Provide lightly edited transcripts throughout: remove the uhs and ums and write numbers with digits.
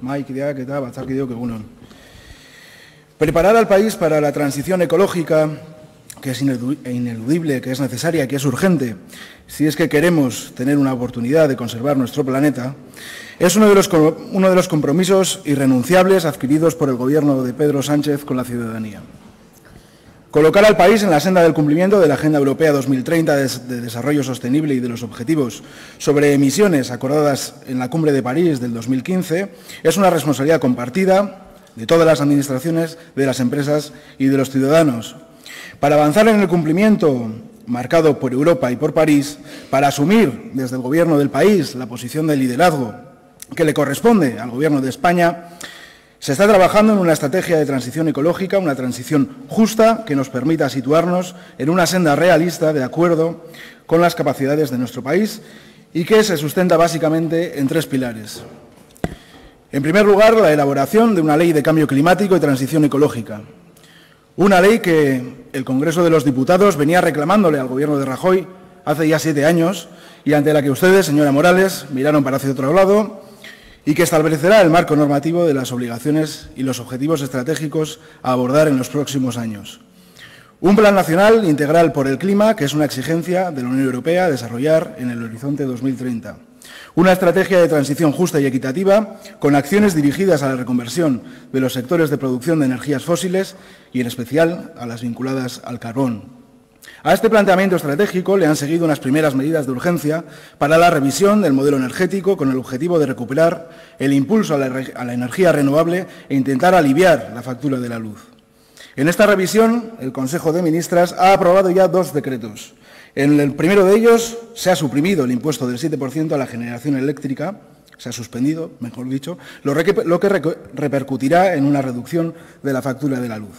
Maikideak eta batzarkideok egunon. Preparar al país para la transición ecológica, que es ineludible, que es necesaria, que es urgente, si es que queremos tener una oportunidad de conservar nuestro planeta, es uno de los compromisos irrenunciables adquiridos por el Gobierno de Pedro Sánchez con la ciudadanía. Colocar al país en la senda del cumplimiento de la Agenda Europea 2030 de Desarrollo Sostenible y de los objetivos sobre emisiones acordadas en la Cumbre de París del 2015 es una responsabilidad compartida de todas las administraciones, de las empresas y de los ciudadanos. Para avanzar en el cumplimiento marcado por Europa y por París, para asumir desde el Gobierno del país la posición de liderazgo que le corresponde al Gobierno de España, se está trabajando en una estrategia de transición ecológica, una transición justa que nos permita situarnos en una senda realista de acuerdo con las capacidades de nuestro país y que se sustenta básicamente en tres pilares. En primer lugar, la elaboración de una ley de cambio climático y transición ecológica. Una ley que el Congreso de los Diputados venía reclamándole al Gobierno de Rajoy hace ya 7 años y ante la que ustedes, señora Morales, miraron para hacia otro lado y que establecerá el marco normativo de las obligaciones y los objetivos estratégicos a abordar en los próximos años. Un plan nacional integral por el clima, que es una exigencia de la Unión Europea a desarrollar en el horizonte 2030. Una estrategia de transición justa y equitativa, con acciones dirigidas a la reconversión de los sectores de producción de energías fósiles y, en especial, a las vinculadas al carbón. A este planteamiento estratégico le han seguido unas primeras medidas de urgencia para la revisión del modelo energético con el objetivo de recuperar el impulso a la energía renovable e intentar aliviar la factura de la luz. En esta revisión, el Consejo de Ministras ha aprobado ya 2 decretos. En el primero de ellos se ha suprimido el impuesto del 7% a la generación eléctrica, se ha suspendido, mejor dicho, lo que repercutirá en una reducción de la factura de la luz.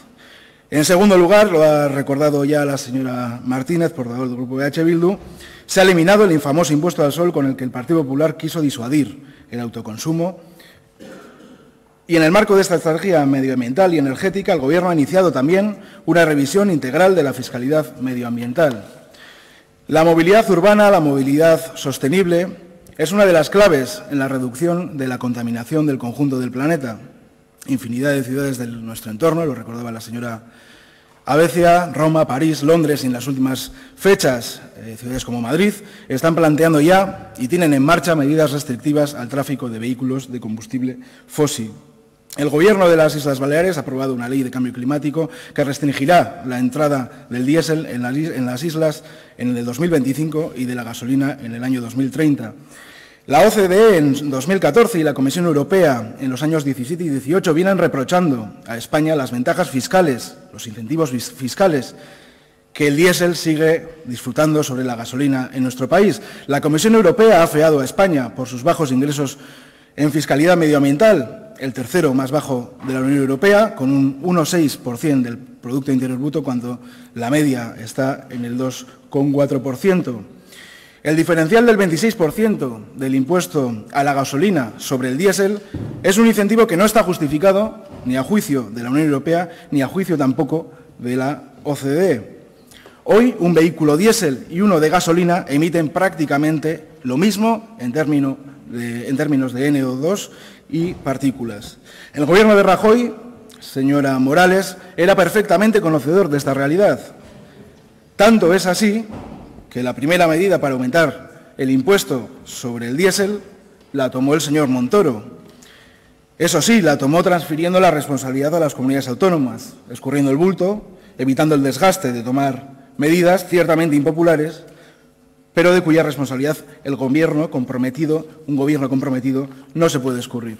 En segundo lugar, lo ha recordado ya la señora Martínez, portavoz del Grupo EH Bildu, se ha eliminado el infamoso impuesto al sol con el que el Partido Popular quiso disuadir el autoconsumo. Y en el marco de esta estrategia medioambiental y energética, el Gobierno ha iniciado también una revisión integral de la fiscalidad medioambiental. La movilidad urbana, la movilidad sostenible, es una de las claves en la reducción de la contaminación del conjunto del planeta. Infinidad de ciudades de nuestro entorno, lo recordaba la señora Abecia, Roma, París, Londres y en las últimas fechas, ciudades como Madrid, están planteando ya y tienen en marcha medidas restrictivas al tráfico de vehículos de combustible fósil. El Gobierno de las Islas Baleares ha aprobado una ley de cambio climático que restringirá la entrada del diésel en las islas en el 2025 y de la gasolina en el año 2030. La OCDE en 2014 y la Comisión Europea en los años 17 y 18 vienen reprochando a España las ventajas fiscales, los incentivos fiscales que el diésel sigue disfrutando sobre la gasolina en nuestro país. La Comisión Europea ha afeado a España por sus bajos ingresos en fiscalidad medioambiental, el tercero más bajo de la Unión Europea, con un 1,6% del Producto Interior Bruto, cuando la media está en el 2,4%. El diferencial del 26% del impuesto a la gasolina sobre el diésel es un incentivo que no está justificado ni a juicio de la Unión Europea ni a juicio tampoco de la OCDE. Hoy, un vehículo diésel y uno de gasolina emiten prácticamente lo mismo en términos de NO2 y partículas. El Gobierno de Rajoy, señora Morales, era perfectamente conocedor de esta realidad. Tanto es así que la primera medida para aumentar el impuesto sobre el diésel la tomó el señor Montoro. Eso sí, la tomó transfiriendo la responsabilidad a las comunidades autónomas, escurriendo el bulto, evitando el desgaste de tomar medidas ciertamente impopulares, pero de cuya responsabilidad un gobierno comprometido, no se puede escurrir.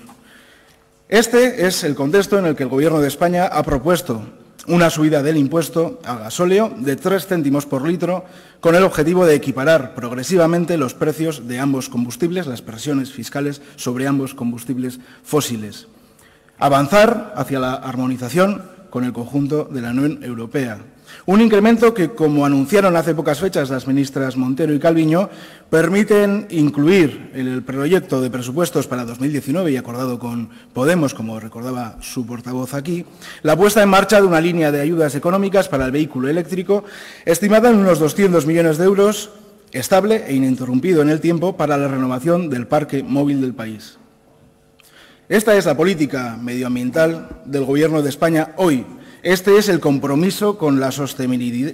Este es el contexto en el que el Gobierno de España ha propuesto una subida del impuesto al gasóleo de 3 céntimos por litro con el objetivo de equiparar progresivamente los precios de ambos combustibles, las presiones fiscales sobre ambos combustibles fósiles. Avanzar hacia la armonización con el conjunto de la Unión Europea. Un incremento que, como anunciaron hace pocas fechas las ministras Montero y Calviño, permiten incluir en el proyecto de presupuestos para 2019 y acordado con Podemos, como recordaba su portavoz aquí, la puesta en marcha de una línea de ayudas económicas para el vehículo eléctrico estimada en unos 200 millones de euros, estable e ininterrumpido en el tiempo para la renovación del parque móvil del país. Esta es la política medioambiental del Gobierno de España hoy. Este es el compromiso con la sostenibilidad,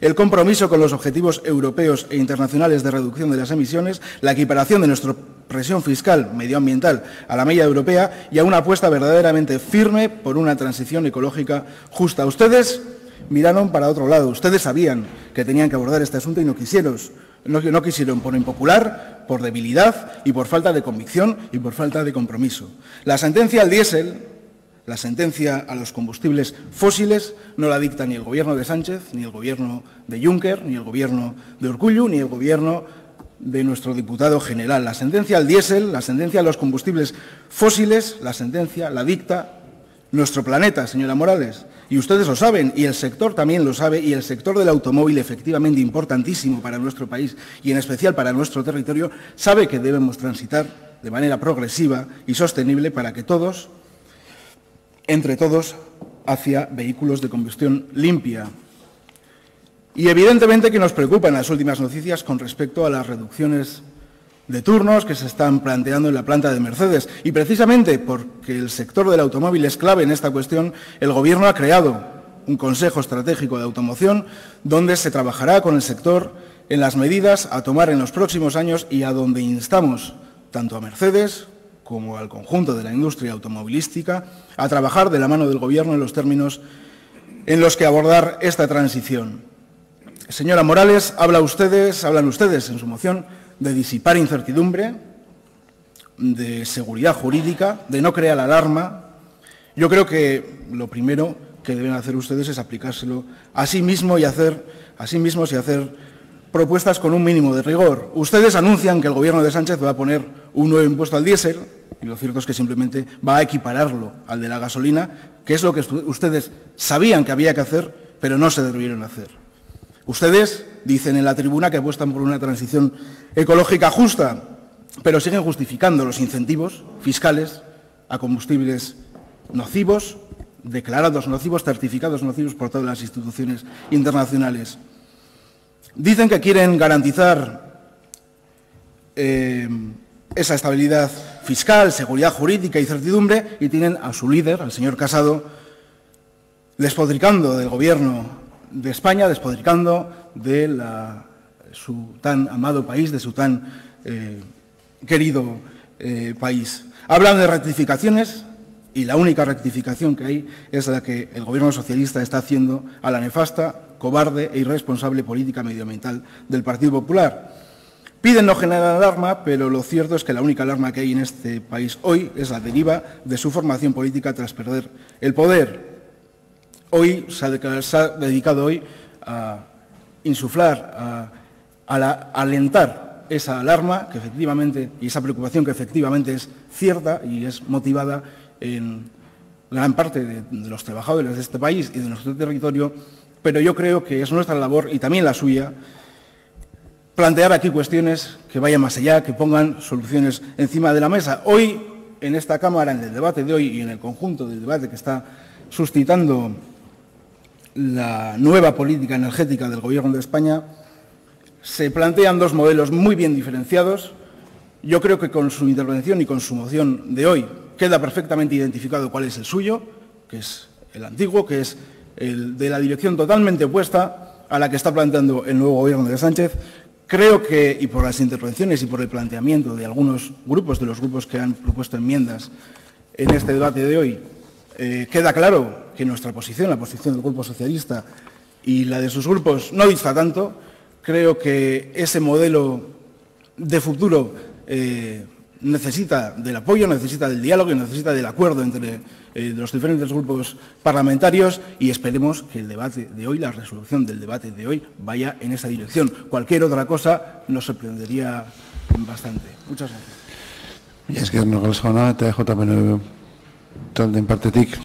el compromiso con los objetivos europeos e internacionales de reducción de las emisiones, la equiparación de nuestra presión fiscal medioambiental a la media europea y a una apuesta verdaderamente firme por una transición ecológica justa. Ustedes miraron para otro lado. Ustedes sabían que tenían que abordar este asunto y no quisieron por impopular, por debilidad y por falta de convicción y por falta de compromiso. La sentencia al diésel, la sentencia a los combustibles fósiles, no la dicta ni el Gobierno de Sánchez, ni el Gobierno de Juncker, ni el Gobierno de Urkullu, ni el Gobierno de nuestro diputado general. La sentencia al diésel, la sentencia a los combustibles fósiles, la sentencia la dicta nuestro planeta, señora Morales. Y ustedes lo saben, y el sector también lo sabe, y el sector del automóvil, efectivamente importantísimo para nuestro país y en especial para nuestro territorio, sabe que debemos transitar de manera progresiva y sostenible para que todos, entre todos, hacia vehículos de combustión limpia. Y evidentemente que nos preocupan las últimas noticias con respecto a las reducciones de turnos que se están planteando en la planta de Mercedes. Y precisamente porque el sector del automóvil es clave en esta cuestión, el Gobierno ha creado un Consejo Estratégico de Automoción donde se trabajará con el sector en las medidas a tomar en los próximos años y a donde instamos tanto a Mercedes como al conjunto de la industria automovilística a trabajar de la mano del Gobierno en los términos en los que abordar esta transición. Señora Morales, hablan ustedes en su moción de disipar incertidumbre, de seguridad jurídica, de no crear alarma. Yo creo que lo primero que deben hacer ustedes es aplicárselo a sí mismos y hacer propuestas con un mínimo de rigor. Ustedes anuncian que el Gobierno de Sánchez va a poner un nuevo impuesto al diésel y lo cierto es que simplemente va a equipararlo al de la gasolina, que es lo que ustedes sabían que había que hacer, pero no se debieron hacer. Ustedes dicen en la tribuna que apuestan por una transición ecológica justa, pero siguen justificando los incentivos fiscales a combustibles nocivos, declarados nocivos, certificados nocivos por todas las instituciones internacionales. Dicen que quieren garantizar esa estabilidad fiscal, seguridad jurídica y certidumbre y tienen a su líder, al señor Casado, despotricando del Gobierno de España, despotricando de su tan amado país, de su tan querido país. Hablan de rectificaciones y la única rectificación que hay es la que el Gobierno socialista está haciendo a la nefasta, cobarde e irresponsable política medioambiental del Partido Popular. Piden no generar alarma, pero lo cierto es que la única alarma que hay en este país hoy es la deriva de su formación política tras perder el poder. Hoy se ha dedicado hoy a insuflar, a alentar esa alarma que efectivamente, y esa preocupación que efectivamente es cierta y es motivada en gran parte de los trabajadores de este país y de nuestro territorio, pero yo creo que es nuestra labor y también la suya plantear aquí cuestiones que vayan más allá, que pongan soluciones encima de la mesa. Hoy, en esta Cámara, en el debate de hoy y en el conjunto del debate que está suscitando la nueva política energética del Gobierno de España, se plantean dos modelos muy bien diferenciados. Yo creo que con su intervención y con su moción de hoy queda perfectamente identificado cuál es el suyo, que es el antiguo, que es el de la dirección totalmente opuesta a la que está planteando el nuevo Gobierno de Sánchez. Creo que, y por las intervenciones y por el planteamiento de algunos grupos, de los grupos que han propuesto enmiendas en este debate de hoy, queda claro que nuestra posición, la posición del Grupo Socialista y la de sus grupos no dista tanto. Creo que ese modelo de futuro necesita del apoyo, necesita del diálogo y necesita del acuerdo entre los diferentes grupos parlamentarios y esperemos que el debate de hoy, la resolución del debate de hoy, vaya en esa dirección. Cualquier otra cosa nos sorprendería bastante. Muchas gracias. Mila esker, Nogales jauna, eta JPN talden partetik.